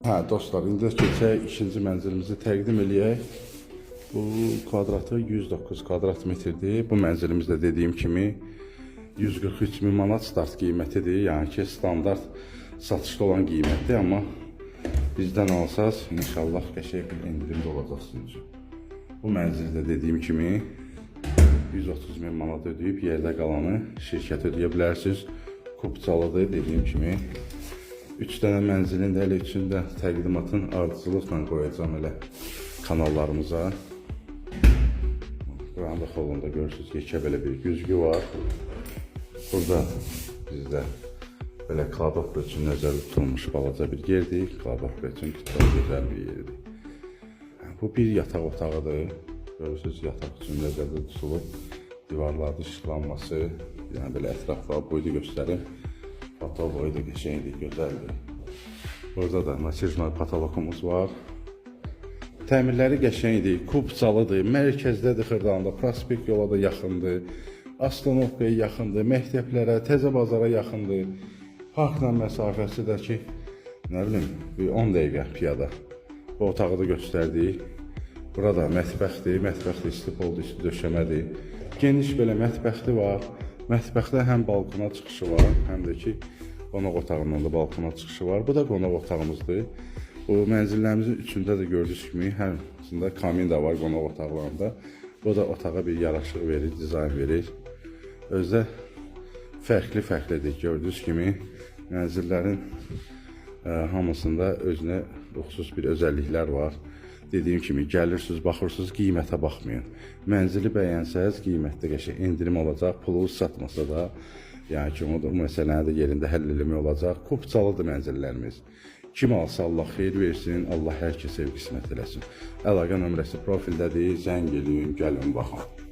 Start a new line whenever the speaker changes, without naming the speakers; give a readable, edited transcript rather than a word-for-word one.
Hə dostlar, indi keçək ikinci mənzilimizi təqdim eləyək. Bu kvadratı 109 kvadrat metrdir. Bu mənzilimizdə dediyim kimi 143 min manat start qiymətidir. Yəni ki, standart satışda olan qiymətdir, amma bizdən alsaz inşallah qəşəng bir indirimdə olacaqsınız. Bu mənzildə dediyim kimi 130 min manat ödəyib yerdə qalanı şirkət ödəyə bilərsiniz. Kupçalıdır dediyim kimi. 3 dənə mənzilin də elə üçündə təqdimatın ardıcılıqla qoyacağım elə kanallarımıza. Buranın da xolunda görürsünüz ki, belə bir güzgü var. Burada bizdə belə kladovka üçün nəzərdə tutulmuş balaca bir yerdir. Kladovka üçün çox gözəl bir yerdir. Bu bir yataq otağıdır. Görürsünüz, yataq üçün nəzərdə tutulub. Divarlarda işıqlanması, yəni belə ətraflı boyda göstərir. Patol boyda qəşəngdir, gözəldir. Burada da naçizmal patolokumuz var. Təmirləri qəşəngdir, kubçalıdır, mərkəzdədir Xırdalanda, prospekt yola da yaxındır, Astanovkaya yaxındır, məktəblərə, təzə bazara yaxındır. Parkla məsafəsi də ki, nə bilim, 10 dəqiqə piyada. Bu otağı da göstərdik. Burada mətbəxdir, mətbəxdə isti poldu, isti döşəmədir. Geniş belə mətbəxti var. Mətbəxdə həm balkona çıxışı var, həm də ki, qonaq otağından da balkona çıxışı var. Bu da qonaq otağımızdır. Bu mənzillərimizin üçündə də gördüyünüz kimi, həmçində kamin də var qonaq otaqlarında. Bu da otağa bir yaraşıq verir, dizayn verir. Özdə fərqli-fərqlidir. Gördüyünüz kimi, mənzillərin hamısında özünə xüsus bir özəlliklər var. Dediyim kimi, gəlirsiniz, baxırsınız, qiymətə baxmayın. Mənzili bəyənsəz, qiymətdə qəşəng indirim olacaq, pulunuz satmasa da, yəni ki, o məsələni də yerində həll eləmək olacaq. Kupçalıdır mənzillərimiz. Kim alsa Allah xeyir versin, Allah hər kəsə qismət eləsin. Əlaqə nömrəsi profildədir, zəng eləyin, gəlin, baxın.